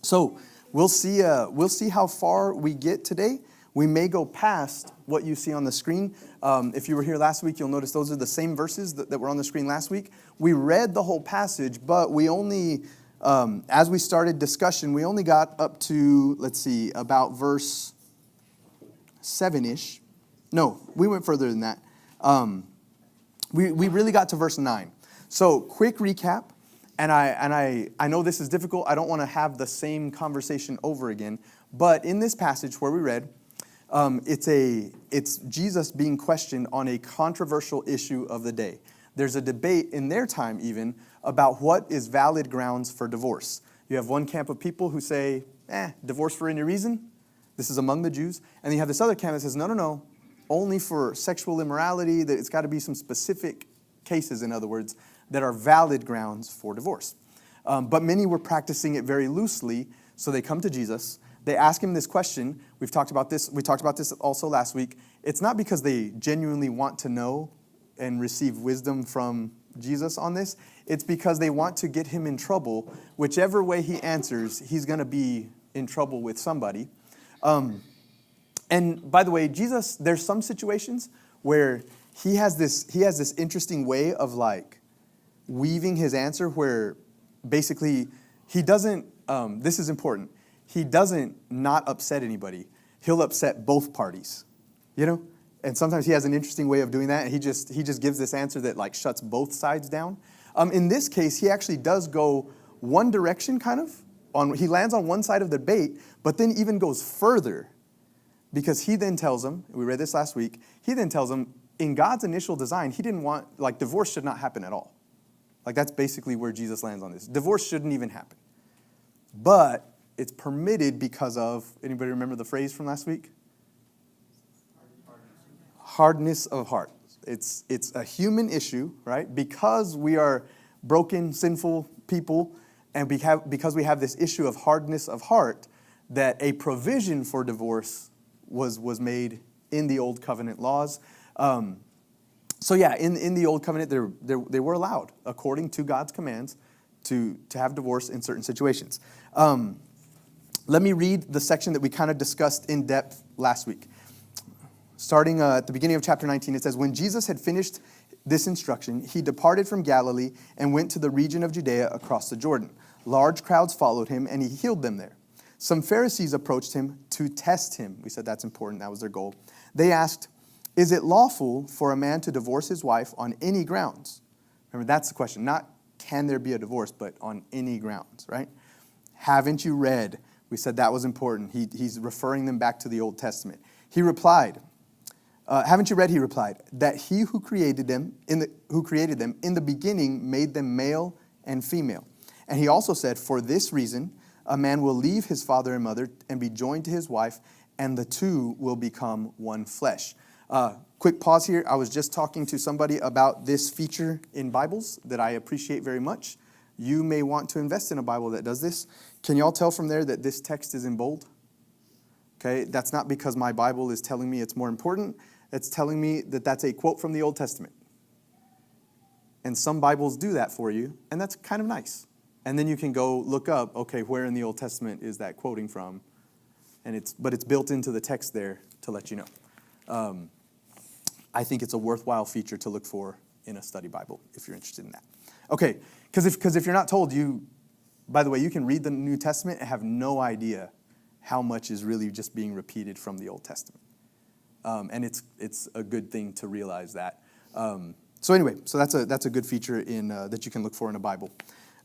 So we'll see how far we get today. We may go past what you see on the screen. If you were here last week, you'll notice those are the same verses that were on the screen last week. We read the whole passage, but we only, as we started discussion, we only got up to, about verse 7-ish. No, we went further than that. We really got to verse 9. So quick recap. And I know this is difficult. I don't want to have the same conversation over again. But in this passage where we read, it's Jesus being questioned on a controversial issue of the day. There's a debate in their time even about what is valid grounds for divorce. You have one camp of people who say, divorce for any reason. This is among the Jews. And then you have this other camp that says, no, only for sexual immorality, that it's got to be some specific cases, in other words, that are valid grounds for divorce. But many were practicing it very loosely, so they come to Jesus. They ask him this question. We talked about this also last week. It's not because they genuinely want to know and receive wisdom from Jesus on this. It's because they want to get him in trouble. Whichever way he answers, he's going to be in trouble with somebody. And by the way, Jesus, there's some situations where he has this interesting way of weaving his answer where basically he doesn't, this is important, he doesn't not upset anybody. He'll upset both parties, And sometimes he has an interesting way of doing that, and he just gives this answer that shuts both sides down. In this case, he actually does go one direction kind of. He lands on one side of the debate, but then even goes further because he then tells them, we read this last week, he then tells them in God's initial design, he didn't want, divorce should not happen at all. That's basically where Jesus lands on this. Divorce shouldn't even happen. But it's permitted because of, anybody remember the phrase from last week? Hardness of heart. It's a human issue, right? Because we are broken, sinful people, and because we have this issue of hardness of heart, that a provision for divorce was made in the Old Covenant laws. So yeah, in the Old Covenant, they were allowed, according to God's commands, to have divorce in certain situations. Let me read the section that we kind of discussed in depth last week. Starting at the beginning of chapter 19, it says, when Jesus had finished this instruction, he departed from Galilee and went to the region of Judea across the Jordan. Large crowds followed him, and he healed them there. Some Pharisees approached him to test him. We said that's important. That was their goal. They asked, is it lawful for a man to divorce his wife on any grounds? Remember, that's the question. Not can there be a divorce, but on any grounds, right? Haven't you read? We said that was important. He's referring them back to the Old Testament. He replied, haven't you read, he replied, that he who created them in the beginning made them male and female. And he also said, for this reason, a man will leave his father and mother and be joined to his wife, and the two will become one flesh. Quick pause here. I was just talking to somebody about this feature in Bibles that I appreciate very much. You may want to invest in a Bible that does this. Can y'all tell from there that this text is in bold? Okay, that's not because my Bible is telling me it's more important. It's telling me that that's a quote from the Old Testament. And some Bibles do that for you, and that's kind of nice. And then you can go look up, okay, where in the Old Testament is that quoting from? But it's built into the text there to let you know. I think it's a worthwhile feature to look for in a study Bible if you're interested in that. Okay, because if you're not told, by the way, you can read the New Testament and have no idea how much is really just being repeated from the Old Testament. And it's a good thing to realize that. So anyway, that's a good feature that you can look for in a Bible.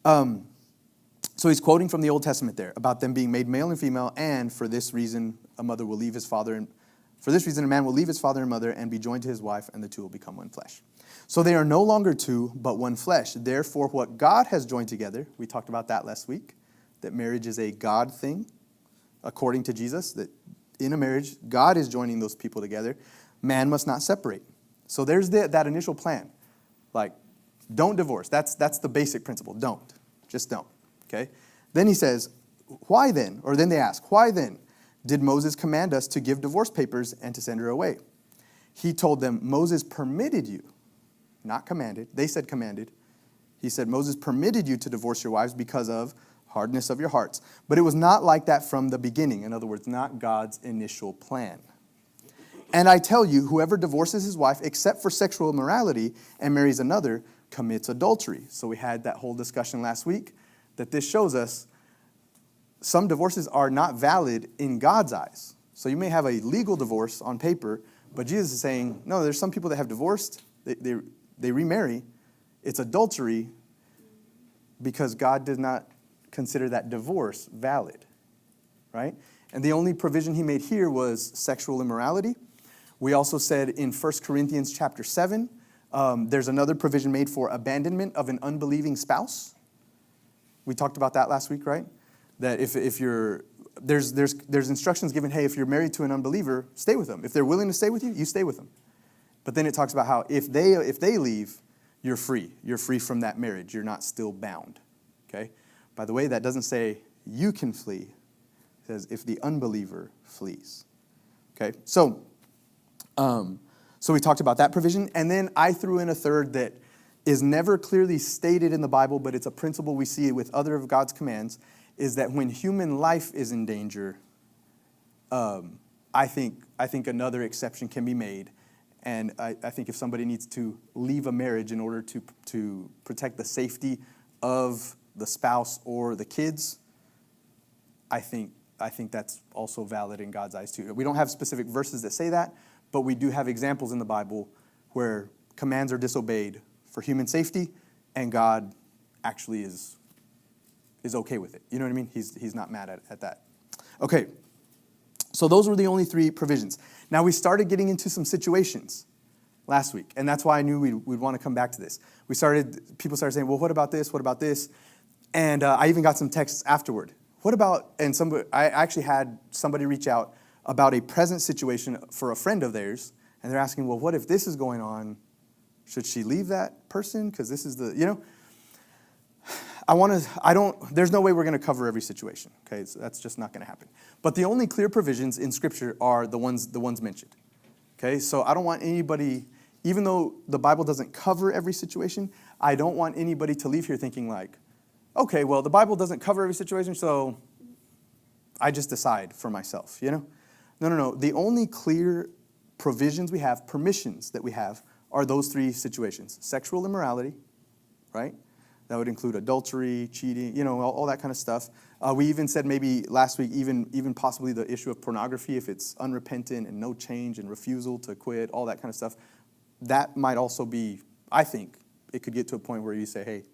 So he's quoting from the Old Testament there about them being made male and female, and for this reason a man will leave his father and mother and be joined to his wife, and the two will become one flesh. So they are no longer two, but one flesh. Therefore, what God has joined together, we talked about that last week, that marriage is a God thing, according to Jesus, that in a marriage, God is joining those people together. Man must not separate. So there's that initial plan. Don't divorce. That's the basic principle. Don't. Just don't. Okay? Then he says, why then? Or then they ask, why then did Moses command us to give divorce papers and to send her away? He told them, Moses permitted you, not commanded. They said commanded. He said, Moses permitted you to divorce your wives because of hardness of your hearts. But it was not like that from the beginning. In other words, not God's initial plan. And I tell you, whoever divorces his wife except for sexual immorality and marries another commits adultery. So we had that whole discussion last week that this shows us some divorces are not valid in God's eyes. So you may have a legal divorce on paper, but Jesus is saying, no, there's some people that have divorced, they remarry. It's adultery because God did not consider that divorce valid, right? And the only provision he made here was sexual immorality. We also said in 1 Corinthians chapter 7, there's another provision made for abandonment of an unbelieving spouse. We talked about that last week, right? That if you're, there's instructions given, hey, if you're married to an unbeliever, stay with them. If they're willing to stay with you, you stay with them. But then it talks about how if they leave, you're free. You're free from that marriage. You're not still bound, okay? By the way, that doesn't say you can flee. It says if the unbeliever flees, okay? So we talked about that provision, and then I threw in a third that is never clearly stated in the Bible, but it's a principle we see with other of God's commands, is that when human life is in danger, I think another exception can be made. And I think if somebody needs to leave a marriage in order to protect the safety of the spouse or the kids, I think that's also valid in God's eyes too. We don't have specific verses that say that, but we do have examples in the Bible where commands are disobeyed for human safety, and God actually is okay with it. You know what I mean? He's not mad at that. Okay, so those were the only three provisions. Now we started getting into some situations last week, and that's why I knew we'd want to come back to this. People started saying, well, what about this? What about this? And I even got some texts afterward. What about, I actually had somebody reach out about a present situation for a friend of theirs, and they're asking, well, what if this is going on? Should she leave that person? Because this is there's no way we're going to cover every situation, okay? So that's just not going to happen. But the only clear provisions in Scripture are the ones mentioned, okay? So I don't want anybody, even though the Bible doesn't cover every situation, I don't want anybody to leave here thinking like, okay, well, the Bible doesn't cover every situation, so I just decide for myself, No. The only clear provisions we have, permissions that we have, are those three situations. Sexual immorality, right? That would include adultery, cheating, all that kind of stuff. We even said maybe last week, even possibly the issue of pornography, if it's unrepentant and no change and refusal to quit, all that kind of stuff. That might also be, I think, it could get to a point where you say, hey,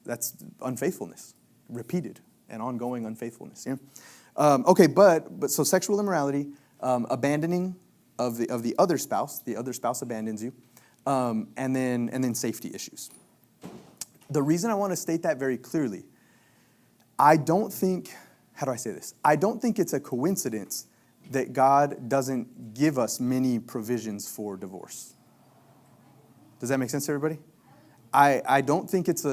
that's unfaithfulness, repeated and ongoing unfaithfulness. Okay, but so sexual immorality, abandoning of the other spouse abandons you, and then safety issues. The reason I want to state that very clearly, I don't think it's a coincidence that God doesn't give us many provisions for divorce. Does that make sense to everybody? I don't think it's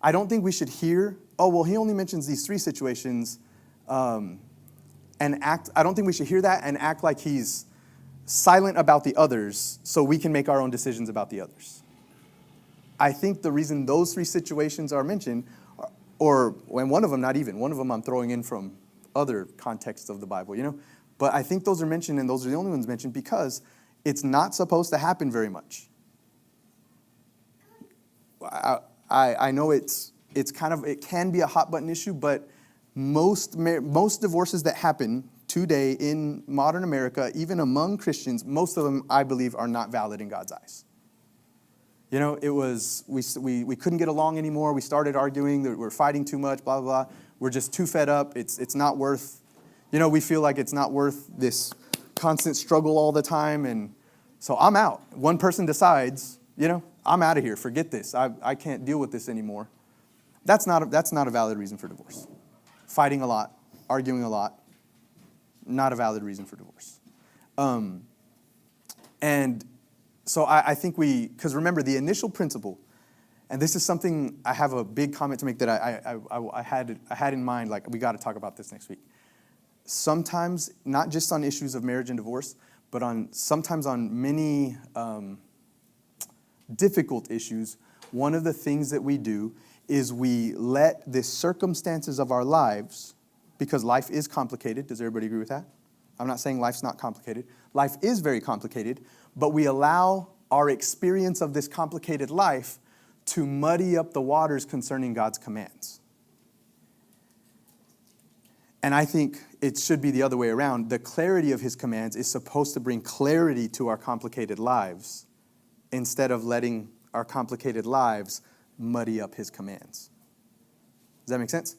I don't think we should hear, oh, well, he only mentions these three situations, I don't think we should hear that and act like he's silent about the others so we can make our own decisions about the others. I think the reason those three situations are mentioned, and one of them not even, one of them I'm throwing in from other contexts of the Bible, But I think those are mentioned, and those are the only ones mentioned because it's not supposed to happen very much. I know it can be a hot button issue, but most divorces that happen today in modern America, even among Christians, most of them, I believe, are not valid in God's eyes. It was, we couldn't get along anymore. We started arguing that we're fighting too much, blah, blah, blah. We're just too fed up. It's not worth, we feel like it's not worth this constant struggle all the time. And so I'm out. One person decides, I'm out of here. Forget this. I can't deal with this anymore. That's not a valid reason for divorce. Fighting a lot, arguing a lot, not a valid reason for divorce. And so I think because remember the initial principle, and this is something I have a big comment to make that I had in mind, like we got to talk about this next week. Sometimes, not just on issues of marriage and divorce, but sometimes on many difficult issues, one of the things that we do is we let the circumstances of our lives, because life is complicated. Does everybody agree with that? I'm not saying life's not complicated. Life is very complicated, but we allow our experience of this complicated life to muddy up the waters concerning God's commands. And I think it should be the other way around. The clarity of his commands is supposed to bring clarity to our complicated lives instead of letting our complicated lives muddy up his commands. Does that make sense?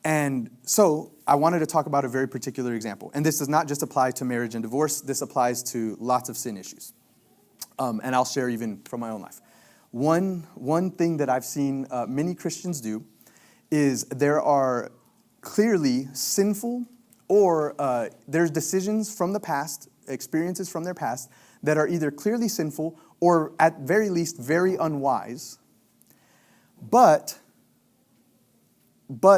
And so I wanted to talk about a very particular example. And this does not just apply to marriage and divorce. This applies to lots of sin issues. And I'll share even from my own life. One thing that I've seen many Christians do is there are clearly sinful or there's decisions from the past, experiences from their past that are either clearly sinful or at very least very unwise, but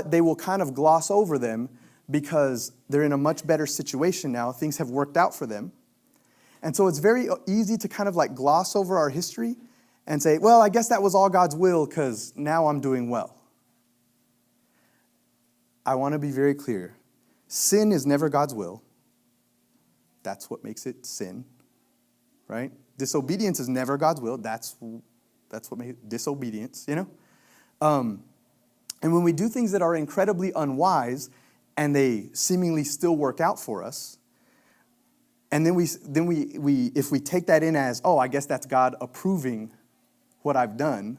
they will kind of gloss over them because they're in a much better situation now. Things have worked out for them. And so it's very easy to kind of like gloss over our history and say, well, I guess that was all God's will because now I'm doing well. I want to be very clear. Sin is never God's will. That's what makes it sin, right? Disobedience is never God's will. That's what makes it disobedience, you know? And when we do things that are incredibly unwise and they seemingly still work out for us, and then we if we take that in as, oh, I guess that's God approving what I've done,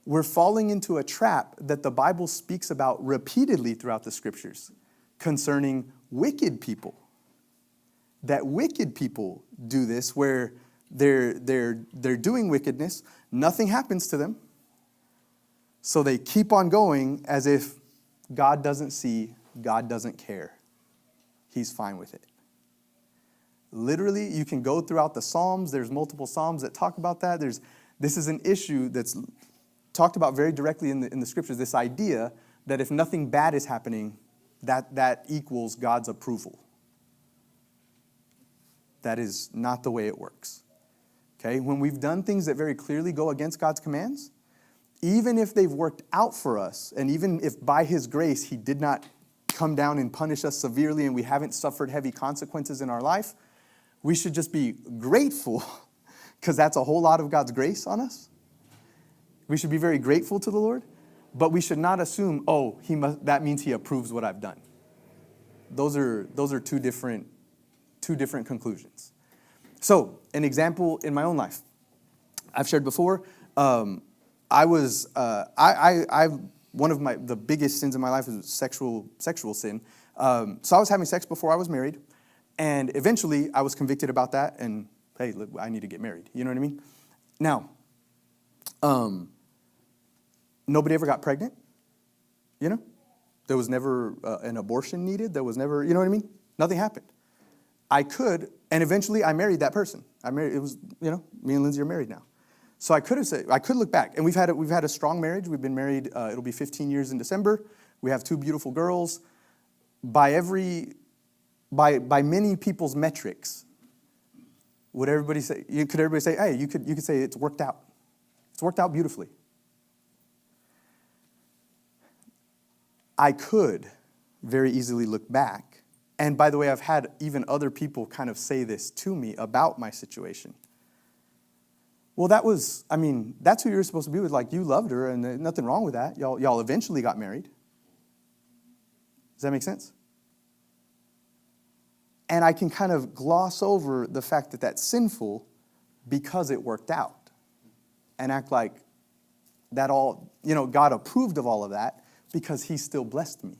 we're falling into a trap that the Bible speaks about repeatedly throughout the scriptures concerning wicked people. That wicked people do this where they're doing wickedness, nothing happens to them. So they keep on going as if God doesn't see, God doesn't care. He's fine with it. Literally, you can go throughout the Psalms. There's multiple Psalms that talk about that. This is an issue that's talked about very directly in the scriptures, this idea that if nothing bad is happening, that equals God's approval. That is not the way it works. Okay? When we've done things that very clearly go against God's commands, even if they've worked out for us, and even if by his grace he did not come down and punish us severely and we haven't suffered heavy consequences in our life, we should just be grateful because that's a whole lot of God's grace on us. We should be very grateful to the Lord, but we should not assume, oh, that means he approves what I've done. Those are two different conclusions. So, an example in my own life. I've shared before, one of the biggest sins in my life is sexual sin. So I was having sex before I was married, and eventually I was convicted about that, and hey, look, I need to get married. You know what I mean? Now, nobody ever got pregnant, you know? There was never an abortion needed. There was never, you know what I mean? Nothing happened. I could, and eventually I married that person. It was, you know, me and Lindsay are married now. So I could look back, and we've had a strong marriage. We've been married, it'll be 15 years in December. We have 2 beautiful girls. By many people's metrics, would everybody say, could everybody say, hey, you could say it's worked out. It's worked out beautifully. I could very easily look back. And by the way, I've had even other people kind of say this to me about my situation. Well, that's who you're supposed to be with. Like, you loved her, and there's nothing wrong with that. Y'all eventually got married. Does that make sense? And I can kind of gloss over the fact that that's sinful because it worked out. And act like that all, you know, God approved of all of that because he still blessed me.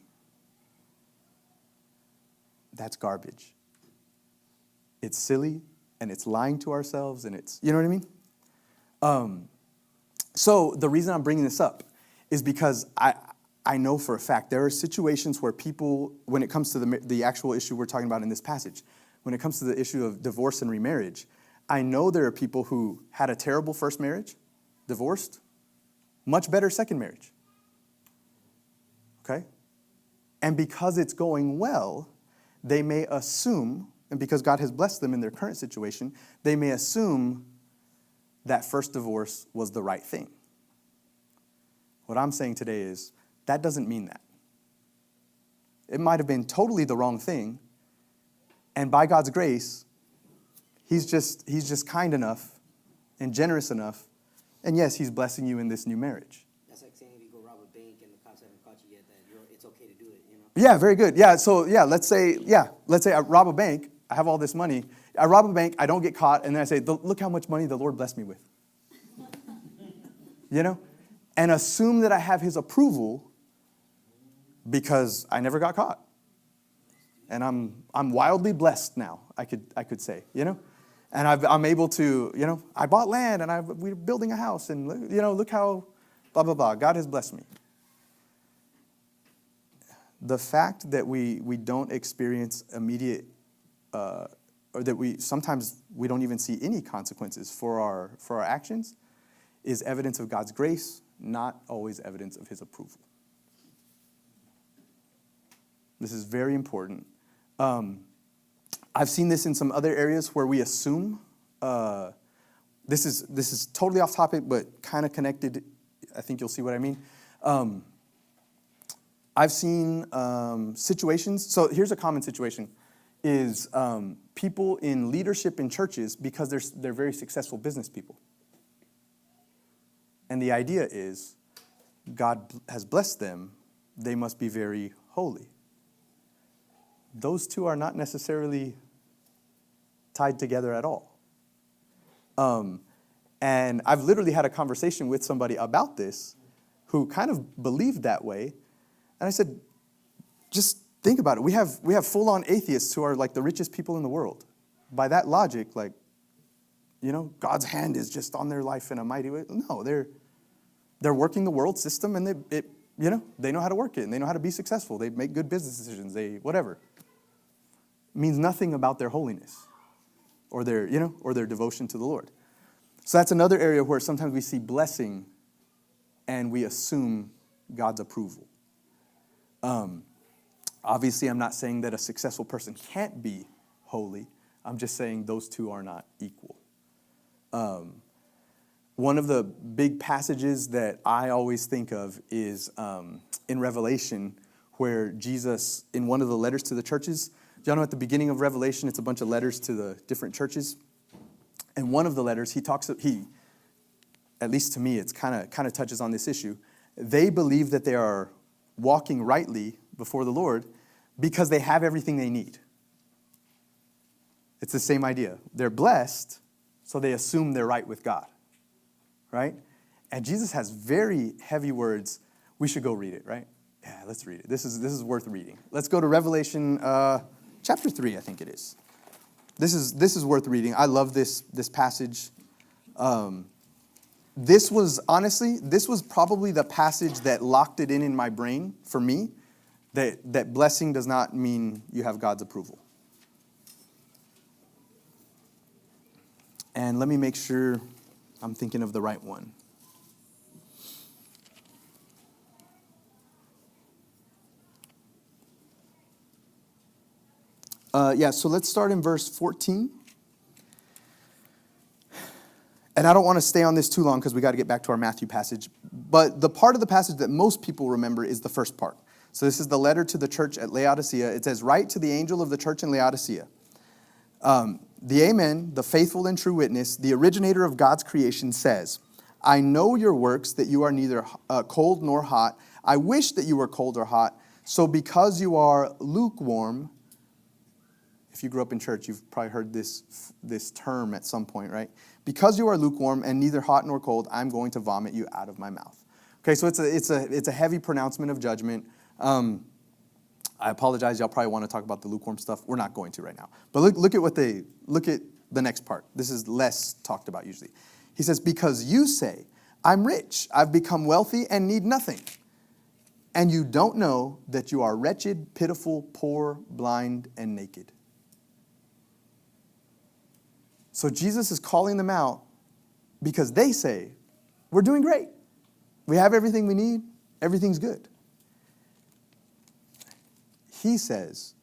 That's garbage. It's silly, and it's lying to ourselves, and it's, you know what I mean? So the reason I'm bringing this up is because I know for a fact there are situations where people, when it comes to the actual issue we're talking about in this passage, when it comes to the issue of divorce and remarriage, I know there are people who had a terrible first marriage, divorced, much better second marriage. Okay? And because it's going well, they may assume, and because God has blessed them in their current situation, they may assume that first divorce was the right thing. What I'm saying today is that doesn't mean that. It might have been totally the wrong thing, and by God's grace, He's just kind enough and generous enough, and yes, He's blessing you in this new marriage. That's like saying if you go rob a bank and the cops haven't caught you yet, that it's okay to do it, you know? Yeah, very good. Yeah, so let's say I rob a bank. I have all this money. I rob a bank. I don't get caught, and then I say, "Look how much money the Lord blessed me with." You know, and assume that I have His approval because I never got caught, and I'm wildly blessed now. I could say, you know, and I'm able to, you know, I bought land and we're building a house, and you know, look how blah blah blah. God has blessed me. The fact that we don't experience immediate, or that sometimes we don't even see any consequences for our actions, is evidence of God's grace, not always evidence of His approval. This is very important. I've seen this in some other areas where we assume. This is totally off topic, but kind of connected. I think you'll see what I mean. I've seen situations. So here's a common situation: is people in leadership in churches, because they're very successful business people, and the idea is God has blessed them; they must be very holy. Those two are not necessarily tied together at all. And I've literally had a conversation with somebody about this who kind of believed that way. And I said, just think about it. We have full-on atheists who are like the richest people in the world. By that logic, like, you know, God's hand is just on their life in a mighty way. No, they're working the world system, and they know how to work it, and they know how to be successful. They make good business decisions. Whatever. Means nothing about their holiness or their devotion to the Lord. So that's another area where sometimes we see blessing and we assume God's approval. Obviously, I'm not saying that a successful person can't be holy. I'm just saying those two are not equal. One of the big passages that I always think of is in Revelation, where Jesus, in one of the letters to the churches, y'all know at the beginning of Revelation, it's a bunch of letters to the different churches. And one of the letters, at least to me, it's kind of touches on this issue. They believe that they are walking rightly before the Lord because they have everything they need. It's the same idea. They're blessed, so they assume they're right with God, right? And Jesus has very heavy words. We should go read it, right? Yeah, let's read it. This is worth reading. Let's go to Revelation chapter 3, I think it is. This is worth reading. I love this passage. This was probably the passage that locked it in my brain for me, that blessing does not mean you have God's approval. And let me make sure I'm thinking of the right one. So let's start in verse 14. And I don't want to stay on this too long because we got to get back to our Matthew passage. But the part of the passage that most people remember is the first part. So this is the letter to the church at Laodicea. It says, "Write to the angel of the church in Laodicea. The Amen, the faithful and true witness, the originator of God's creation says, I know your works, that you are neither cold nor hot. I wish that you were cold or hot. So because you are lukewarm," if you grew up in church, you've probably heard this term at some point, right? "Because you are lukewarm and neither hot nor cold, I'm going to vomit you out of my mouth." Okay, so it's a heavy pronouncement of judgment. I apologize. Y'all probably want to talk about the lukewarm stuff. We're not going to right now. But look at the next part. This is less talked about usually. He says, "Because you say, I'm rich, I've become wealthy and need nothing. And you don't know that you are wretched, pitiful, poor, blind, and naked." So Jesus is calling them out because they say, we're doing great. We have everything we need. Everything's good. He says,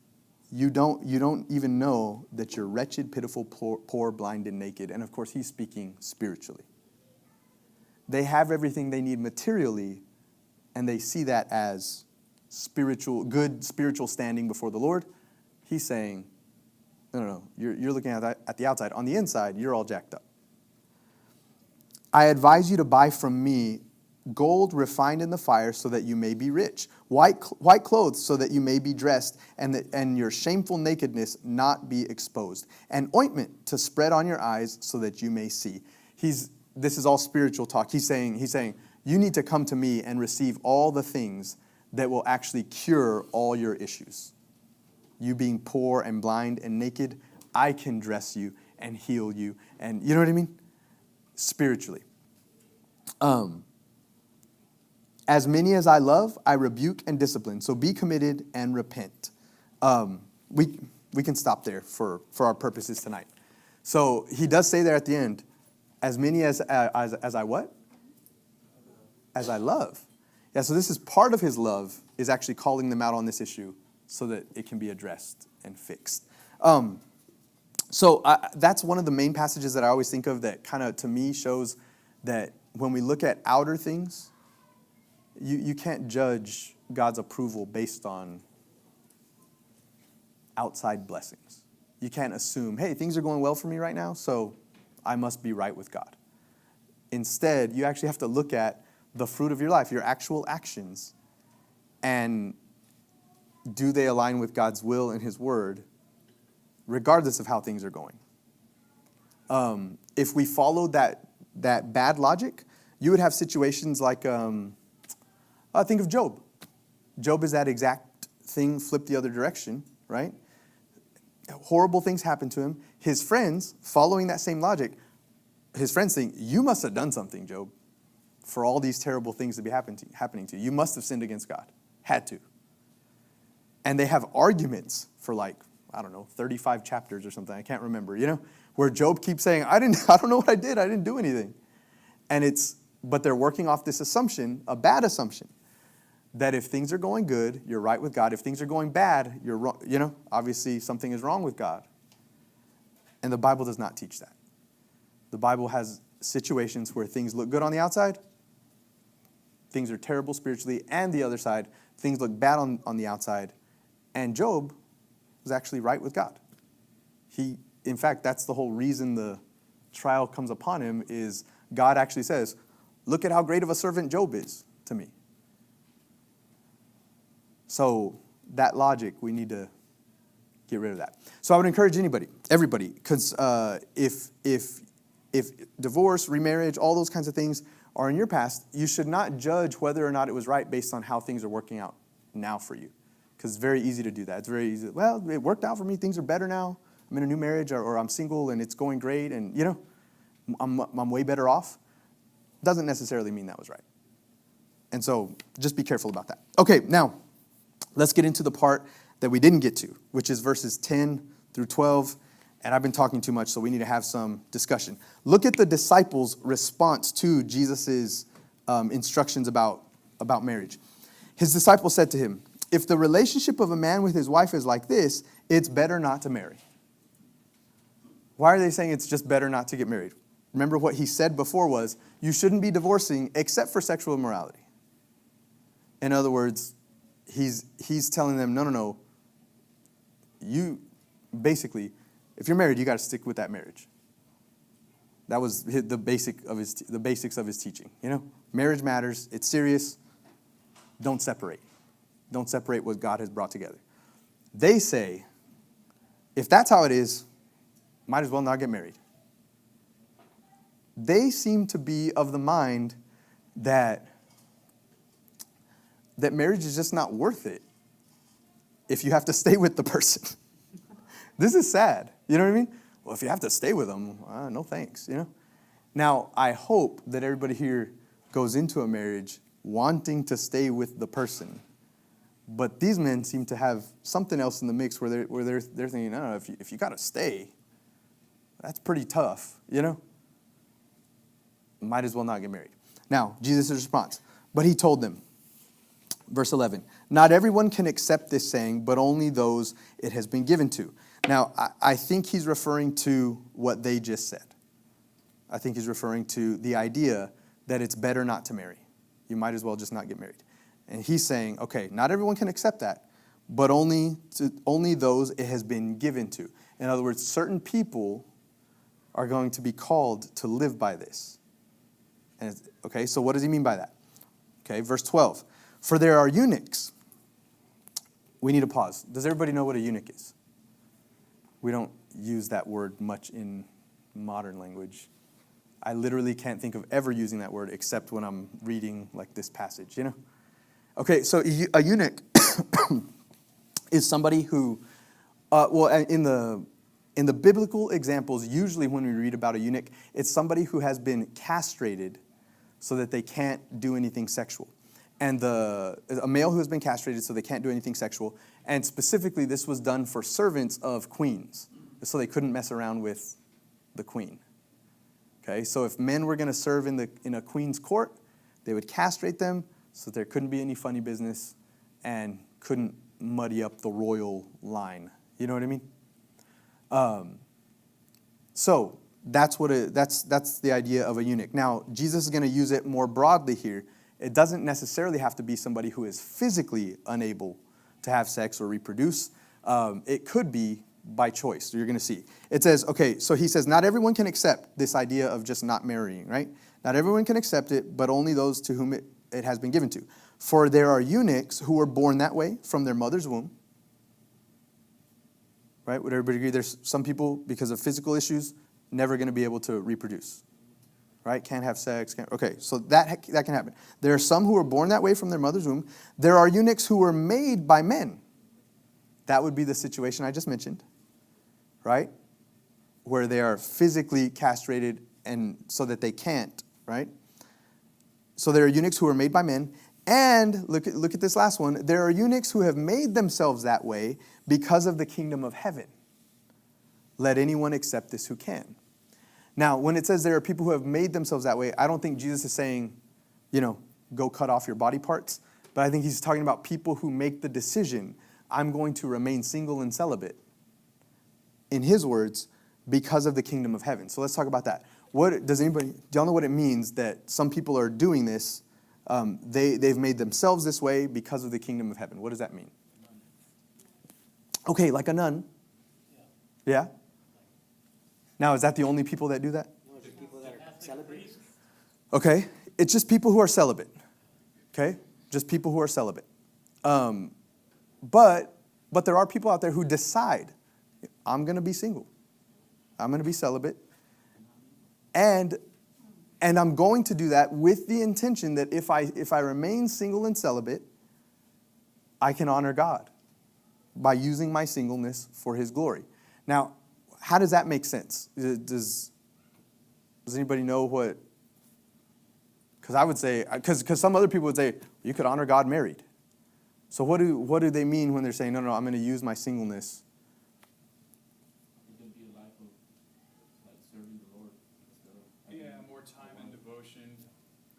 you don't even know that you're wretched, pitiful, poor, blind, and naked. And of course, he's speaking spiritually. they have everything they need materially, and they see that as good spiritual standing before the Lord. He's saying, no, you're looking at the outside. On the inside, you're all jacked up. I advise you to buy from me gold refined in the fire so that you may be rich, white clothes so that you may be dressed, and your shameful nakedness not be exposed, and ointment to spread on your eyes so that you may see. This is all spiritual talk. He's saying, you need to come to me and receive all the things that will actually cure all your issues. You being poor and blind and naked, I can dress you and heal you. And you know what I mean? Spiritually. As many as I love, I rebuke and discipline. So be committed and repent. We can stop there for our purposes tonight. So he does say there at the end, as many as I what? As I love. Yeah, so this is part of his love, is actually calling them out on this issue so that it can be addressed and fixed. So that's one of the main passages that I always think of that kind of, to me, shows that when we look at outer things, you can't judge God's approval based on outside blessings. You can't assume, hey, things are going well for me right now, so I must be right with God. Instead, you actually have to look at the fruit of your life, your actual actions, and do they align with God's will and his word, regardless of how things are going. If we followed that bad logic, you would have situations like, think of Job. Job is that exact thing flipped the other direction, right? Horrible things happen to him. His friends, following that same logic, his friends think, you must have done something, Job, for all these terrible things to be happening to you. You must have sinned against God. Had to. And they have arguments for 35 chapters or something. I can't remember, where Job keeps saying, I don't know what I did. I didn't do anything. But they're working off this assumption, a bad assumption, that if things are going good, you're right with God. If things are going bad, you're wrong. Obviously something is wrong with God. And the Bible does not teach that. The Bible has situations where things look good on the outside, things are terrible spiritually, and the other side, things look bad on the outside. And Job was actually right with God. In fact, that's the whole reason the trial comes upon him, is God actually says, look at how great of a servant Job is to me. So that logic, we need to get rid of that. So I would encourage everybody, because if divorce, remarriage, all those kinds of things are in your past, you should not judge whether or not it was right based on how things are working out now for you. Because it's very easy to do that. It's very easy. Well, it worked out for me. Things are better now. I'm in a new marriage, or I'm single and it's going great, and I'm way better off. Doesn't necessarily mean that was right. And so just be careful about that. Okay, now let's get into the part that we didn't get to, which is verses 10 through 12. And I've been talking too much, so we need to have some discussion. Look at the disciples' response to Jesus' instructions about marriage. His disciples said to him, if the relationship of a man with his wife is like this, it's better not to marry. Why are they saying it's just better not to get married? Remember what he said before was, you shouldn't be divorcing except for sexual immorality. In other words, he's telling them, no. You, basically, if you're married, you got to stick with that marriage. That was the basics of his teaching. Marriage matters. It's serious. Don't separate. Don't separate what God has brought together. They say, if that's how it is, might as well not get married. They seem to be of the mind that marriage is just not worth it if you have to stay with the person. This is sad. You know what I mean? Well, if you have to stay with them, no thanks, Now, I hope that everybody here goes into a marriage wanting to stay with the person. But these men seem to have something else in the mix where they're thinking, no, if you got to stay, that's pretty tough, Might as well not get married. Now, Jesus' response. But he told them, verse 11, not everyone can accept this saying, but only those it has been given to. Now, I think he's referring to what they just said. I think he's referring to the idea that it's better not to marry. You might as well just not get married. And he's saying, okay, not everyone can accept that, but only those it has been given to. In other words, certain people are going to be called to live by this. And okay, so what does he mean by that? Okay, verse 12. For there are eunuchs. We need a pause. Does everybody know what a eunuch is? We don't use that word much in modern language. I literally can't think of ever using that word except when I'm reading like this passage, you know? Okay, so a eunuch is somebody who, in the biblical examples, usually when we read about a eunuch, it's somebody who has been castrated so that they can't do anything sexual. And a male who has been castrated so they can't do anything sexual. And specifically, this was done for servants of queens, so they couldn't mess around with the queen. Okay, so if men were going to serve in a queen's court, they would castrate them so there couldn't be any funny business and couldn't muddy up the royal line. You know what I mean? So that's the idea of a eunuch. Now, Jesus is going to use it more broadly here. It doesn't necessarily have to be somebody who is physically unable to have sex or reproduce. It could be by choice. You're going to see. It says, okay, so he says, not everyone can accept this idea of just not marrying, right? Not everyone can accept it, but only those to whom it has been given to. For there are eunuchs who were born that way from their mother's womb. Right? Would everybody agree? There's some people, because of physical issues, never going to be able to reproduce. Right? Can't have sex. Okay, so that can happen. There are some who are born that way from their mother's womb. There are eunuchs who were made by men. That would be the situation I just mentioned. Right? Where they are physically castrated and so that they can't. Right? So there are eunuchs who are made by men. And look at this last one. There are eunuchs who have made themselves that way because of the kingdom of heaven. Let anyone accept this who can. Now, when it says there are people who have made themselves that way, I don't think Jesus is saying, go cut off your body parts. But I think he's talking about people who make the decision, I'm going to remain single and celibate. In his words, because of the kingdom of heaven. So let's talk about that. Do y'all know what it means that some people are doing this? They've made themselves this way because of the kingdom of heaven. What does that mean? Okay, like a nun. Yeah? Now, is that the only people that do that? No, it's just people that are celibate. Okay, it's just people who are celibate. Okay, just people who are celibate. But there are people out there who decide, I'm going to be single. I'm going to be celibate. And I'm going to do that with the intention that if I remain single and celibate, I can honor God by using my singleness for his glory. Now, how does that make sense? Does anybody know what? Because I would say, because some other people would say, you could honor God married. So what do they mean when they're saying, no, I'm going to use my singleness? It can be a life of like serving the Lord. Yeah, more time and devotion.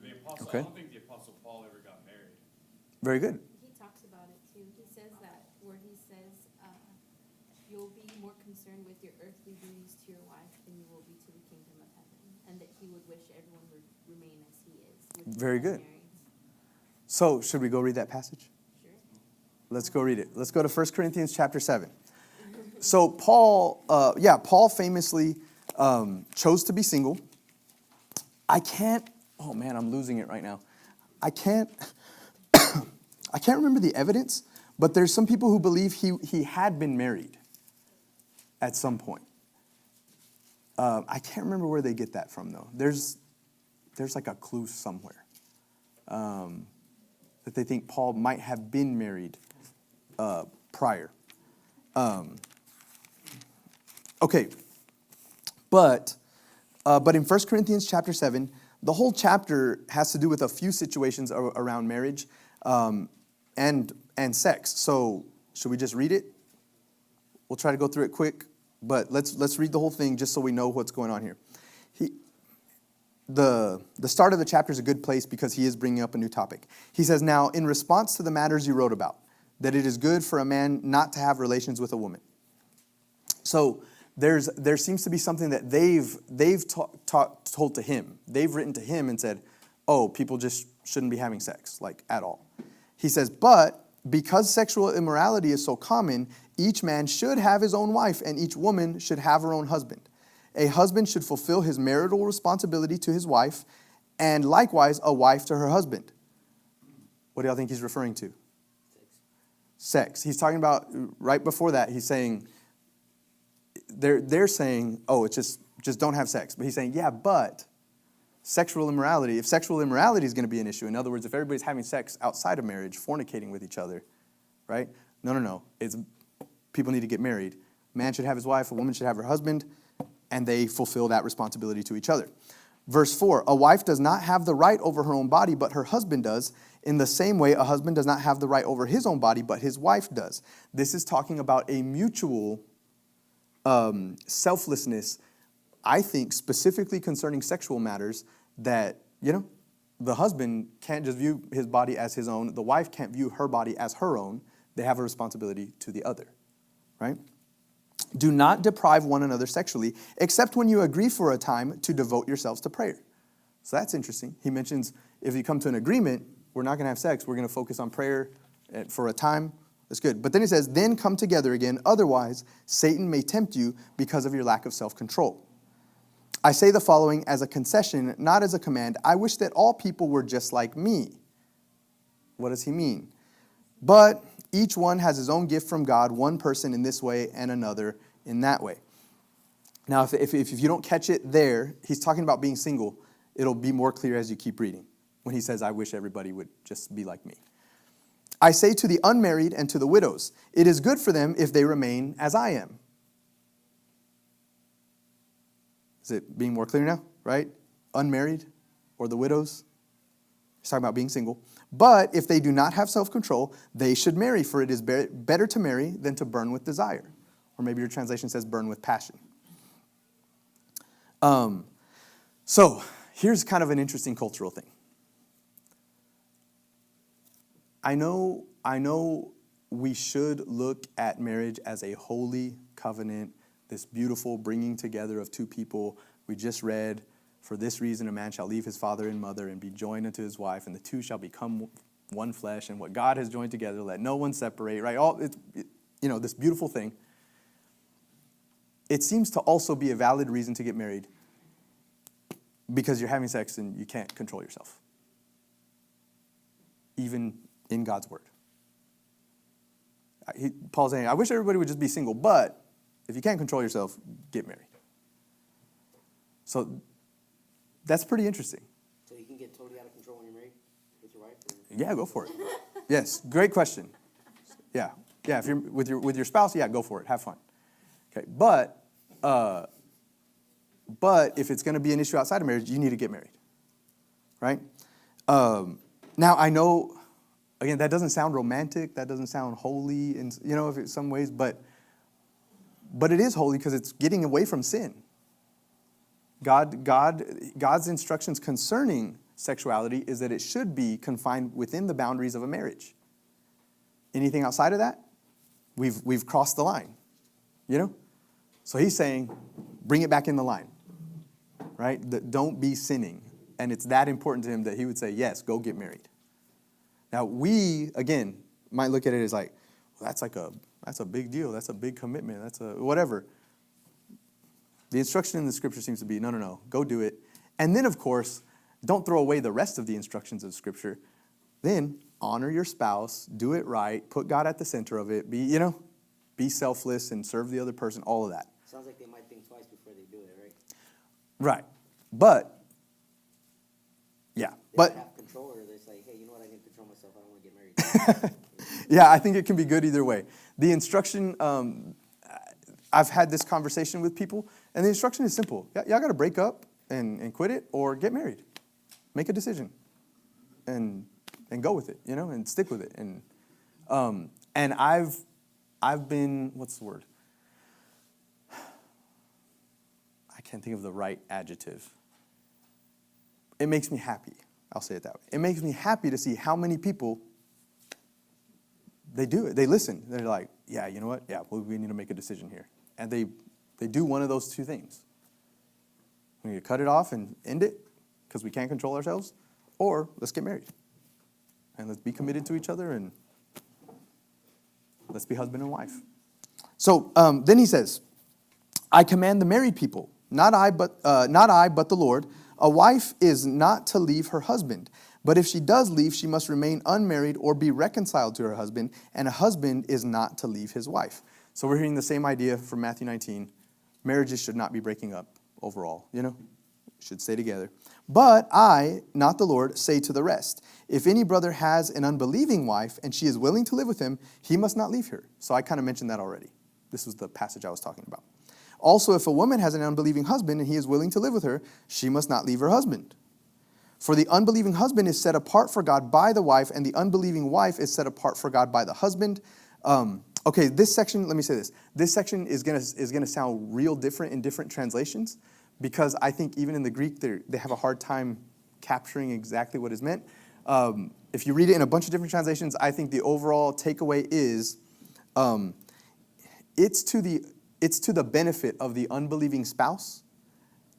The apostle, Okay. I don't think the apostle Paul ever got married. Very good. He talks about it too. He says that where he says you'll be more concerned with your earthly duties to your wife than you will be to the kingdom of heaven, and that he would wish everyone would remain as he is. Very good. So should we go read that passage? Sure. Let's go read it. Let's go to 1 Corinthians chapter 7. So Paul famously chose to be single. Oh man, I'm losing it right now. I can't remember the evidence, but there's some people who believe he had been married at some point. I can't remember where they get that from though. There's like a clue somewhere that they think Paul might have been married prior. Okay, but in 1 Corinthians chapter 7, the whole chapter has to do with a few situations around marriage and sex. So should we just read it? We'll try to go through it quick, but let's read the whole thing just so we know what's going on here. The start of the chapter is a good place because he is bringing up a new topic. He says, now, in response to the matters you wrote about, that it is good for a man not to have relations with a woman. So there seems to be something that they've told to him. They've written to him and said, oh, people just shouldn't be having sex, like at all. He says, but because sexual immorality is so common, each man should have his own wife and each woman should have her own husband. A husband should fulfill his marital responsibility to his wife and likewise a wife to her husband. What do y'all think he's referring to? Sex. He's talking about, right before that, he's saying, they're saying, oh, it's just don't have sex. But he's saying, yeah, but sexual immorality, if sexual immorality is going to be an issue, in other words, if everybody's having sex outside of marriage, fornicating with each other, right? No. It's people need to get married. Man should have his wife, a woman should have her husband, and they fulfill that responsibility to each other. Verse 4, a wife does not have the right over her own body, but her husband does. In the same way, a husband does not have the right over his own body, but his wife does. This is talking about a mutual selflessness, I think, specifically concerning sexual matters, that, the husband can't just view his body as his own. The wife can't view her body as her own. They have a responsibility to the other, right? Do not deprive one another sexually, except when you agree for a time to devote yourselves to prayer. So that's interesting. He mentions if you come to an agreement, we're not going to have sex. We're going to focus on prayer for a time. That's good. But then he says, then come together again. Otherwise, Satan may tempt you because of your lack of self-control. I say the following as a concession, not as a command. I wish that all people were just like me. What does he mean? But each one has his own gift from God, one person in this way and another in that way. Now, if you don't catch it there, he's talking about being single. It'll be more clear as you keep reading when he says, I wish everybody would just be like me. I say to the unmarried and to the widows, it is good for them if they remain as I am. Is it being more clear now, right? Unmarried or the widows. He's talking about being single. But if they do not have self-control, they should marry, for it is better to marry than to burn with desire. Or maybe your translation says burn with passion. So here's kind of an interesting cultural thing. I know we should look at marriage as a holy covenant, this beautiful bringing together of two people. We just read, for this reason a man shall leave his father and mother and be joined unto his wife, and the two shall become one flesh, and what God has joined together, let no one separate, right? This beautiful thing. It seems to also be a valid reason to get married because you're having sex and you can't control yourself, even in God's word. Paul's saying, I wish everybody would just be single, but if you can't control yourself, get married. So that's pretty interesting. So you can get totally out of control when you're married with your wife? Yeah, go for it. Yes, great question. Yeah, if you're with your spouse, yeah, go for it. Have fun. Okay, but if it's going to be an issue outside of marriage, you need to get married, right? Now I know, again, that doesn't sound romantic. That doesn't sound holy, in some ways, but it is holy because it's getting away from sin. God's instructions concerning sexuality is that it should be confined within the boundaries of a marriage. Anything outside of that, we've crossed the line, So he's saying, bring it back in the line, right? Don't be sinning. And it's that important to him that he would say, yes, go get married. Now we, again, might look at it as like, well, that's a big deal. That's a big commitment. That's a whatever. The instruction in the scripture seems to be, no, go do it. And then, of course, don't throw away the rest of the instructions of scripture. Then honor your spouse, do it right, put God at the center of it, be selfless and serve the other person, all of that. Sounds like they might think twice before they do it, right? Right. But, yeah. They have control, or they say, hey, you know what, I can control myself, I don't want to get married. Yeah, I think it can be good either way. The instruction, I've had this conversation with people, and the instruction is simple. Y'all got to break up and quit it or get married. Make a decision and go with it, and stick with it. And I've been, what's the word? I can't think of the right adjective. It makes me happy. I'll say it that way. It makes me happy to see how many people, they do it. They listen. They're like, yeah, you know what? Yeah, well, we need to make a decision here. And they do one of those two things. We need to cut it off and end it because we can't control ourselves, or let's get married. And let's be committed to each other, and let's be husband and wife. So then he says, I command the married people, not I, but the Lord. A wife is not to leave her husband, but if she does leave, she must remain unmarried or be reconciled to her husband, and a husband is not to leave his wife. So we're hearing the same idea from Matthew 19. Marriages should not be breaking up overall, should stay together. But I, not the Lord, say to the rest, if any brother has an unbelieving wife and she is willing to live with him, he must not leave her. So I kind of mentioned that already. This was the passage I was talking about. Also, if a woman has an unbelieving husband and he is willing to live with her, she must not leave her husband. For the unbelieving husband is set apart for God by the wife, and the unbelieving wife is set apart for God by the husband. Okay, this section, let me say this. This section is gonna sound real different in different translations, because I think even in the Greek, they have a hard time capturing exactly what is meant. If you read it in a bunch of different translations, I think the overall takeaway is it's to the benefit of the unbelieving spouse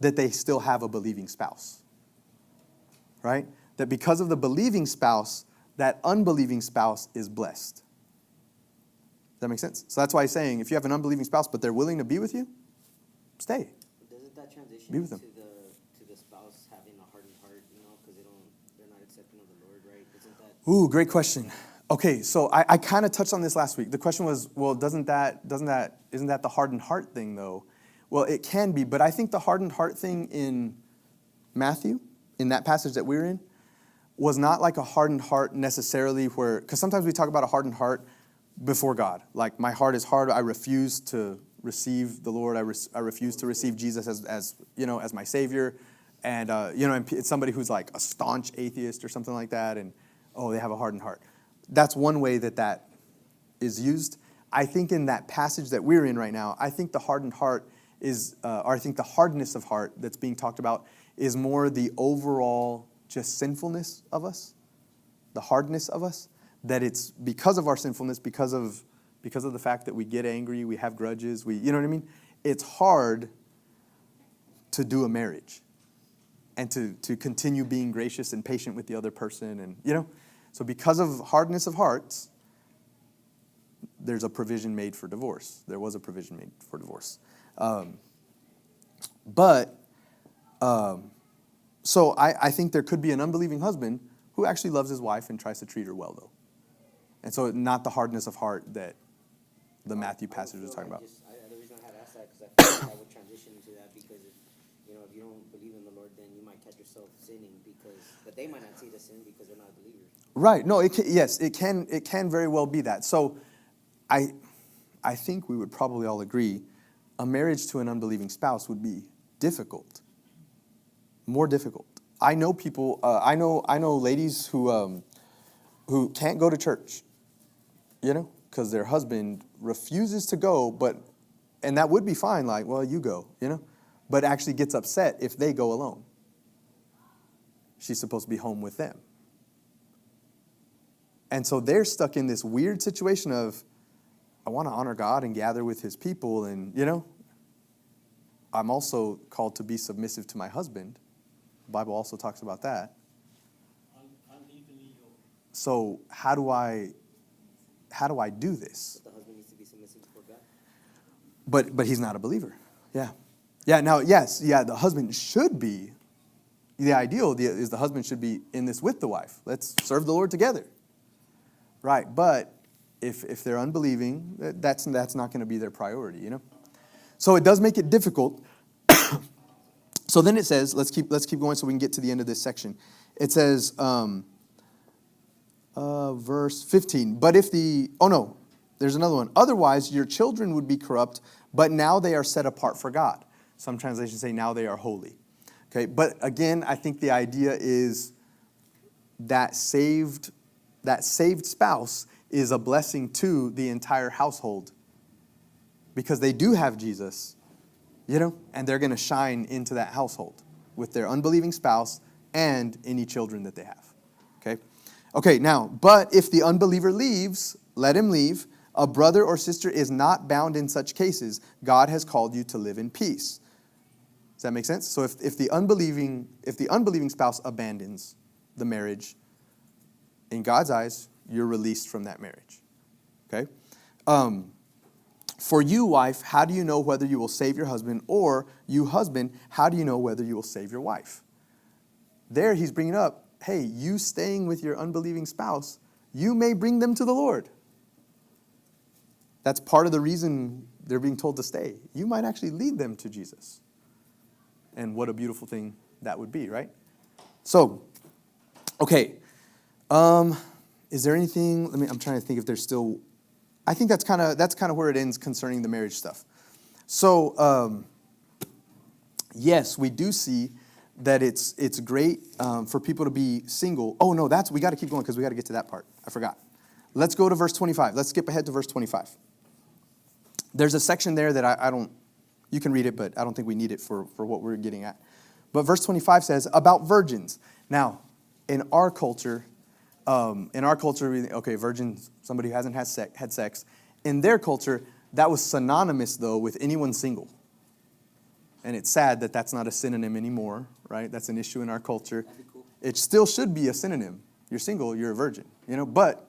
that they still have a believing spouse. Right? That because of the believing spouse, that unbelieving spouse is blessed. Does that make sense? So that's why he's saying, if you have an unbelieving spouse, but they're willing to be with you, stay. Doesn't that transition Be with to them. the spouse having a hardened heart, because they're not accepting of the Lord, right? Isn't that? Ooh, great question. Okay, so I kind of touched on this last week. The question was, well, isn't that the hardened heart thing though? Well, it can be, but I think the hardened heart thing in Matthew, in that passage that we're in, was not like a hardened heart necessarily because sometimes we talk about a hardened heart before God. Like, my heart is hard, I refuse to receive the Lord, I refuse to receive Jesus as my Savior. And, and it's somebody who's like a staunch atheist or something like that, and, they have a hardened heart. That's one way that is used. I think in that passage that we're in right now, I think the hardened heart is, or I think the hardness of heart that's being talked about is more the overall just sinfulness of us, the hardness of us, that it's because of our sinfulness, because of the fact that we get angry, we have grudges, you know what I mean? It's hard to do a marriage and to continue being gracious and patient with the other person, and so because of hardness of hearts, there's a provision made for divorce. There was a provision made for divorce. So I think there could be an unbelieving husband who actually loves his wife and tries to treat her well, though. And so not the hardness of heart that the Matthew passage was talking about. The reason I had asked that, because I feel like I would transition into that, because if you don't believe in the Lord, then you might catch yourself sinning, but they might not see the sin because they're not believers. Right. No, it can very well be that. So I think we would probably all agree a marriage to an unbelieving spouse would be difficult. More difficult. I know people, I know ladies who can't go to church, because their husband refuses to go, and that would be fine, like, well, you go, but actually gets upset if they go alone. She's supposed to be home with them. And so they're stuck in this weird situation of, I want to honor God and gather with his people, and, I'm also called to be submissive to my husband. The Bible also talks about that. So how do I do this? But the husband needs to be submissive before God. But he's not a believer. Yeah. Now, yes, the husband should be. The ideal is the husband should be in this with the wife. Let's serve the Lord together. Right, but if they're unbelieving, that's not going to be their priority, So it does make it difficult. So then it says, let's keep going so we can get to the end of this section. It says, verse 15. But there's another one. Otherwise, your children would be corrupt, but now they are set apart for God. Some translations say now they are holy. Okay, but again, I think the idea is that saved spouse is a blessing to the entire household because they do have Jesus, and they're going to shine into that household with their unbelieving spouse and any children that they have. Okay, now, but if the unbeliever leaves, let him leave. A brother or sister is not bound in such cases. God has called you to live in peace. Does that make sense? So if the unbelieving spouse abandons, the marriage, in God's eyes, you're released from that marriage. Okay? For you, wife, how do you know whether you will save your husband? Or you, husband, how do you know whether you will save your wife? There he's bringing up, hey, you staying with your unbelieving spouse, you may bring them to the Lord. That's part of the reason they're being told to stay. You might actually lead them to Jesus. And what a beautiful thing that would be, right? So, okay. Is there anything, I'm trying to think if there's still, I think that's kind of where it ends concerning the marriage stuff. So, yes, we do see that it's great for people to be single. Oh, no, we got to keep going because we got to get to that part. I forgot. Let's go to verse 25. Let's skip ahead to verse 25. There's a section there that I don't, you can read it, but I don't think we need it for what we're getting at. But verse 25 says, about virgins. Now, in our culture, virgin, somebody who hasn't had sex. In their culture, that was synonymous, though, with anyone single. And it's sad that that's not a synonym anymore, right? That's an issue in our culture. That'd be cool. It still should be a synonym. You're single, you're a virgin, but,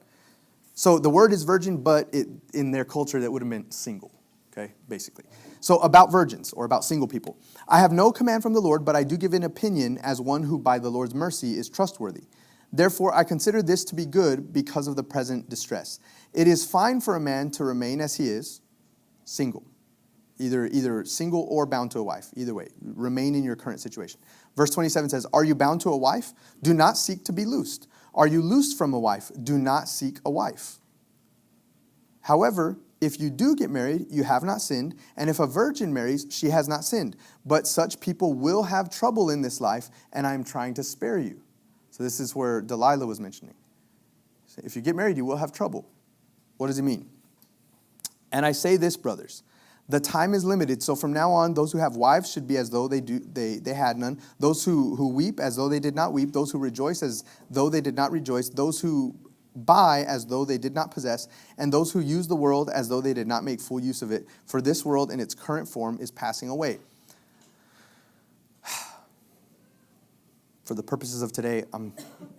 so the word is virgin, but in their culture, that would have meant single, okay, basically. So about virgins, or about single people. I have no command from the Lord, but I do give an opinion as one who by the Lord's mercy is trustworthy. Therefore, I consider this to be good because of the present distress. It is fine for a man to remain as he is, single. Either single or bound to a wife. Either way, remain in your current situation. Verse 27 says, are you bound to a wife? Do not seek to be loosed. Are you loosed from a wife? Do not seek a wife. However, if you do get married, you have not sinned. And if a virgin marries, she has not sinned. But such people will have trouble in this life, and I am trying to spare you. So this is where Delilah was mentioning. If you get married, you will have trouble. What does it mean? And I say this, brothers, the time is limited. So from now on, those who have wives should be as though they had none. Those who weep as though they did not weep. Those who rejoice as though they did not rejoice. Those who buy as though they did not possess. And those who use the world as though they did not make full use of it. For this world in its current form is passing away. For the purposes of today, I'm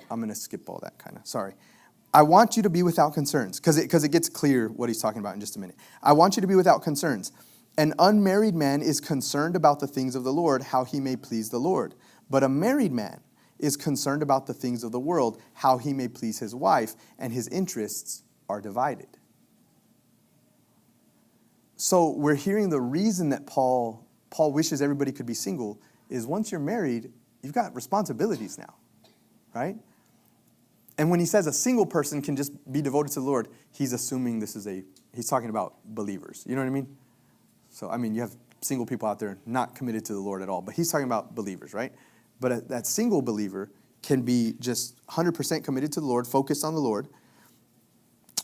going to skip all that kind of. Sorry. I want you to be without concerns, because it gets clear what he's talking about in just a minute. I want you to be without concerns. An unmarried man is concerned about the things of the Lord, how he may please the Lord. But a married man is concerned about the things of the world, how he may please his wife, and his interests are divided. So we're hearing the reason that Paul wishes everybody could be single is once you're married, you've got responsibilities now, right? And when he says a single person can just be devoted to the Lord, he's assuming he's talking about believers. You know what I mean? So, you have single people out there not committed to the Lord at all, but he's talking about believers, right? But that single believer can be just 100% committed to the Lord, focused on the Lord.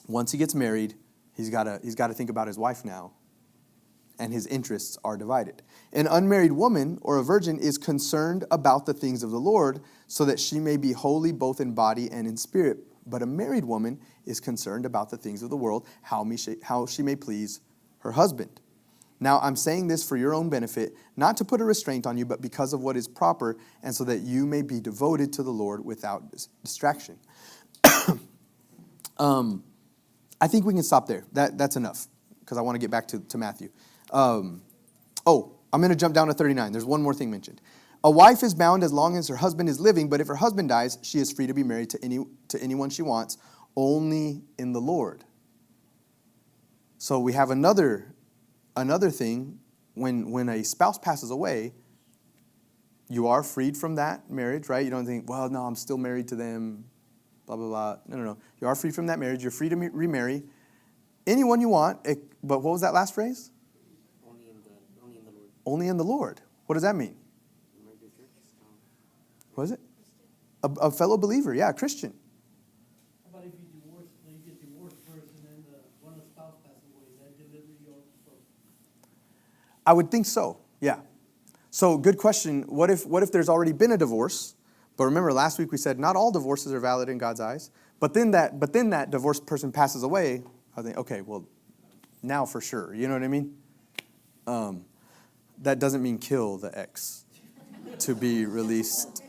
Once he gets married, he's got to think about his wife now, and his interests are divided. An unmarried woman or a virgin is concerned about the things of the Lord so that she may be holy both in body and in spirit. But a married woman is concerned about the things of the world, how she may please her husband. Now, I'm saying this for your own benefit, not to put a restraint on you, but because of what is proper, and so that you may be devoted to the Lord without distraction. I think we can stop there. That's enough, because I want to get back to Matthew. I'm going to jump down to 39. There's one more thing mentioned. A wife is bound as long as her husband is living, but if her husband dies, she is free to be married to anyone she wants, only in the Lord. So we have another thing. When a spouse passes away, you are freed from that marriage, right? You don't think, well, no, I'm still married to them, blah, blah, blah. No. You are free from that marriage. You're free to remarry anyone you want. But what was that last phrase? Only in the Lord. Only in the Lord. What does that mean? What is it? A fellow believer, yeah, a Christian. How about if you get divorced first and then one of the spouse passes away, is that delivery also? I would think so, yeah. So good question. What if there's already been a divorce? But remember, last week we said not all divorces are valid in God's eyes. But then that divorced person passes away. I think, okay, well, now for sure. You know what I mean? That doesn't mean kill the ex to be released.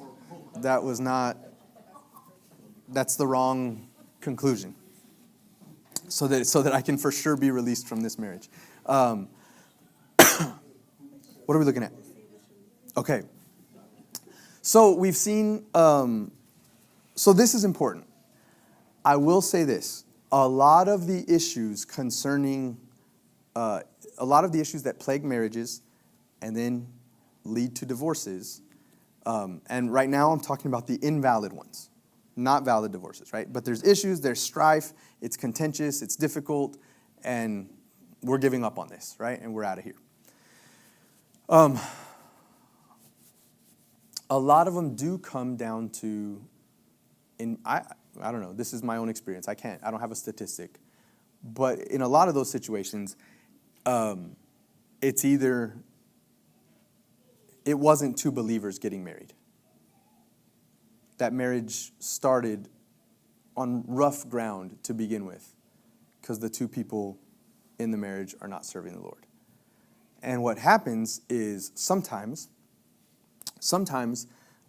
That was not that's the wrong conclusion. So that I can for sure be released from this marriage. What are we looking at? Okay. So we've seen, so this is important. I will say this. A lot of the issues concerning, a lot of the issues that plague marriages and then lead to divorces, and right now I'm talking about the invalid ones, not valid divorces, right? But there's issues, there's strife, it's contentious, it's difficult, and we're giving up on this, right? And we're out of here. A lot of them do come down to, I don't know, this is my own experience. I don't have a statistic. But in a lot of those situations, it's either, it wasn't two believers getting married. That marriage started on rough ground to begin with because the two people in the marriage are not serving the Lord. And what happens is sometimes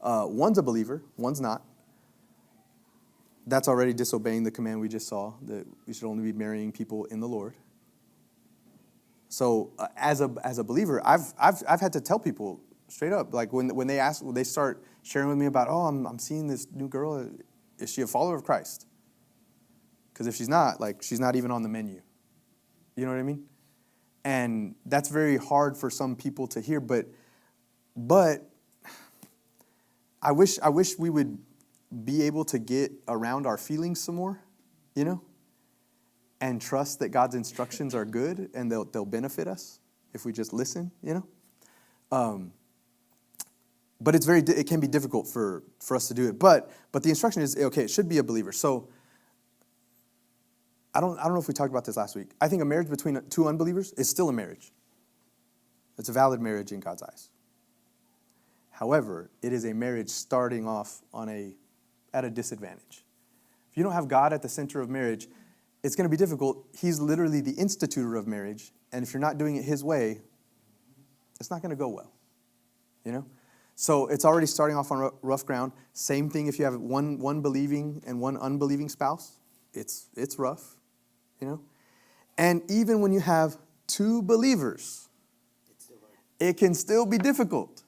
one's a believer, one's not. That's already disobeying the command we just saw, that we should only be marrying people in the Lord. So as a believer, I've had to tell people straight up, like when they start sharing with me about, oh, I'm seeing this new girl, is she a follower of Christ? Because if she's not, like, she's not even on the menu. You know what I mean? And that's very hard for some people to hear, but I wish we would be able to get around our feelings some more, you know, and trust that God's instructions are good and they'll benefit us if we just listen, you know. But it can be difficult for us to do it. But the instruction is, okay, it should be a believer. So I don't know if we talked about this last week. I think a marriage between two unbelievers is still a marriage. It's a valid marriage in God's eyes. However, it is a marriage starting off at a disadvantage. If you don't have God at the center of marriage, it's going to be difficult. He's literally the institutor of marriage, and if you're not doing it His way, it's not going to go well, you know? So it's already starting off on rough ground. Same thing if you have one believing and one unbelieving spouse. It's rough, you know? And even when you have two believers, it can still be difficult.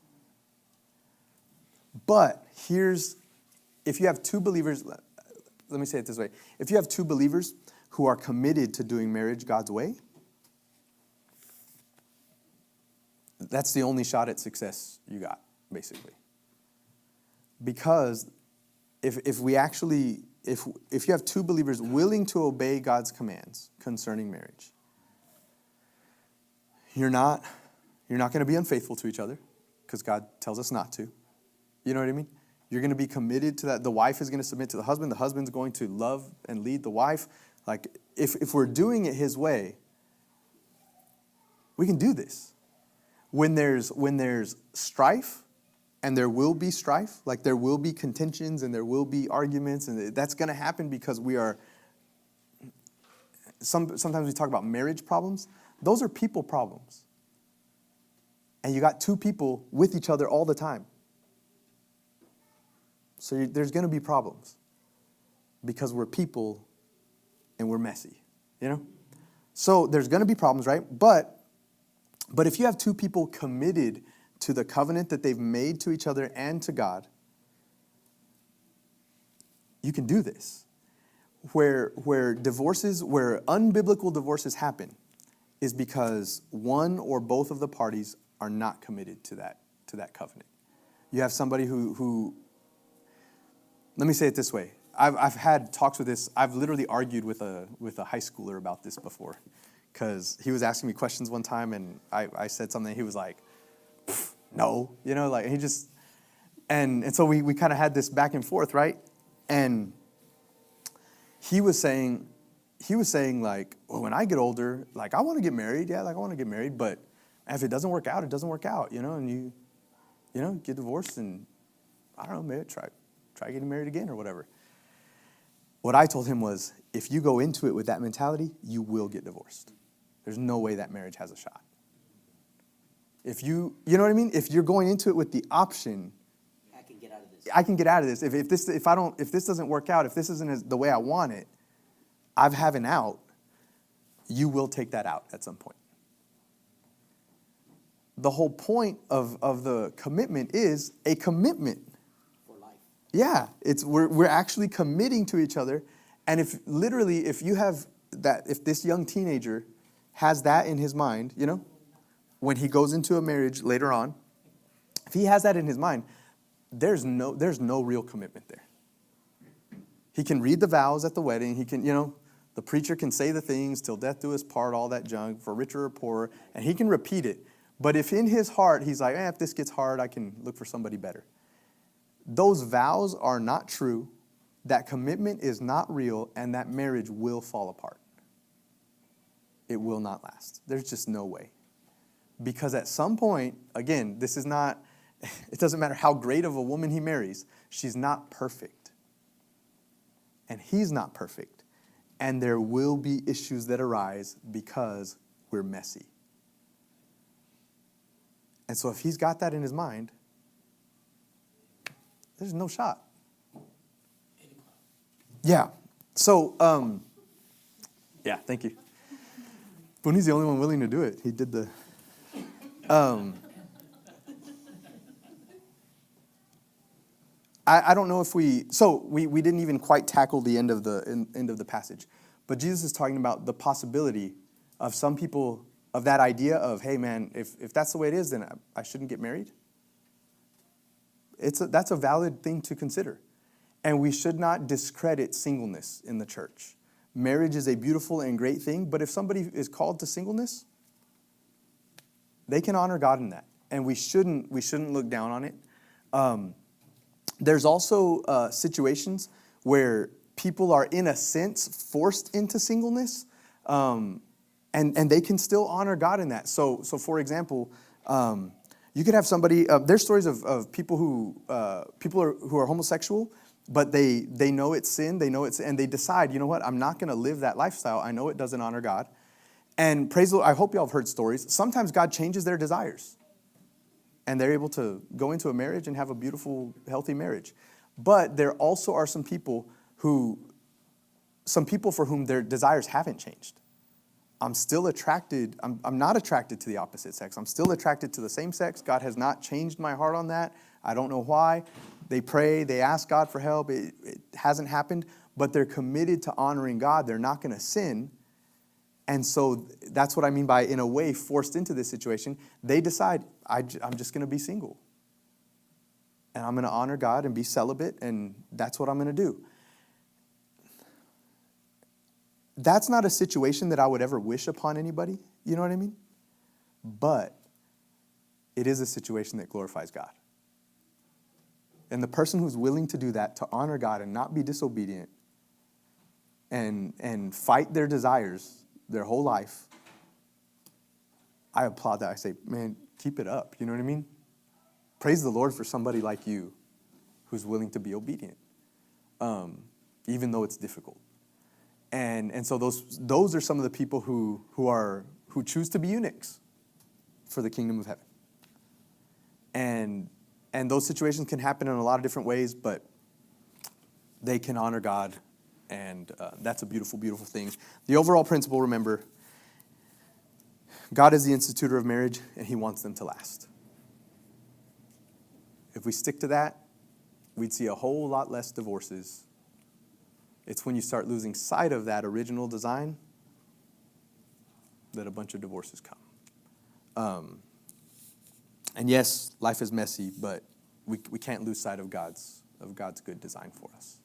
But if you have two believers, let me say it this way. If you have two believers who are committed to doing marriage God's way, that's the only shot at success you got, basically. Because if you have two believers willing to obey God's commands concerning marriage, you're not going to be unfaithful to each other because God tells us not to. You know what I mean? You're going to be committed to that. The wife is going to submit to the husband. The husband's going to love and lead the wife. Like, if we're doing it His way, we can do this. When there's strife, and there will be strife, like there will be contentions and there will be arguments, and that's going to happen because we are. Sometimes we talk about marriage problems. Those are people problems. And you got two people with each other all the time. So there's going to be problems because we're people and we're messy, you know? So there's going to be problems, right? But if you have two people committed to the covenant that they've made to each other and to God, you can do this. Where unbiblical divorces happen is because one or both of the parties are not committed to that covenant. You have somebody who let me say it this way. I've had talks with this. I've literally argued with a high schooler about this before, because he was asking me questions one time, and I said something. He was like, "No," you know, like he just, and so we kind of had this back and forth, right? And he was saying like, well, when I get older, like I want to get married, yeah, like I want to get married, but if it doesn't work out, it doesn't work out, you know, and you get divorced, and I don't know, maybe try getting married again or whatever. What I told him was, if you go into it with that mentality, you will get divorced. There's no way that marriage has a shot. If you know what I mean? If you're going into it with the option, I can get out of this. I can get out of this. If this doesn't work out, if this isn't the way I want it, I have an out. You will take that out at some point. The whole point of the commitment is a commitment. For life. Yeah, we're actually committing to each other. And if you have that, if this young teenager has that in his mind, when he goes into a marriage later on, if he has that in his mind, there's no real commitment there. He can read the vows at the wedding. He can, the preacher can say the things till death do us part, all that junk, for richer or poorer, and he can repeat it. But if in his heart he's like, if this gets hard, I can look for somebody better. Those vows are not true. That commitment is not real, and that marriage will fall apart. It will not last. There's just no way. Because at some point, again, it doesn't matter how great of a woman he marries, she's not perfect. And he's not perfect. And there will be issues that arise because we're messy. And so if he's got that in his mind, there's no shot. Yeah. So, yeah, thank you. Booney's the only one willing to do it. He did the... I don't know if we didn't even quite tackle the end of the passage, but Jesus is talking about the possibility of some people, of that idea of, hey man, if that's the way it is, then I shouldn't get married. That's a valid thing to consider. And we should not discredit singleness in the church. Marriage is a beautiful and great thing, but if somebody is called to singleness, they can honor God in that. And we shouldn't look down on it. There's also situations where people are, in a sense, forced into singleness, and they can still honor God in that. So for example, you could have somebody. There's stories of people who are homosexual, but they know it's sin. They know and they decide, you know what? I'm not going to live that lifestyle. I know it doesn't honor God. And praise the Lord. I hope y'all have heard stories. Sometimes God changes their desires. And they're able to go into a marriage and have a beautiful, healthy marriage. But there also are some people for whom their desires haven't changed. I'm still attracted. I'm not attracted to the opposite sex. I'm still attracted to the same sex. God has not changed my heart on that. I don't know why. They pray. They ask God for help. It hasn't happened. But they're committed to honoring God. They're not going to sin. And so that's what I mean by, in a way, forced into this situation. They decide, I'm just going to be single. And I'm going to honor God and be celibate, and that's what I'm going to do. That's not a situation that I would ever wish upon anybody. You know what I mean? But it is a situation that glorifies God. And the person who's willing to do that, to honor God and not be disobedient and fight their desires their whole life, I applaud that. I say, man, keep it up. You know what I mean? Praise the Lord for somebody like you who's willing to be obedient, even though it's difficult. And so those are some of the people who choose to be eunuchs for the kingdom of heaven. And those situations can happen in a lot of different ways, but they can honor God. And that's a beautiful, beautiful thing. The overall principle, remember, God is the institutor of marriage, and he wants them to last. If we stick to that, we'd see a whole lot less divorces. It's when you start losing sight of that original design that a bunch of divorces come. And yes, life is messy, but we can't lose sight of God's good design for us.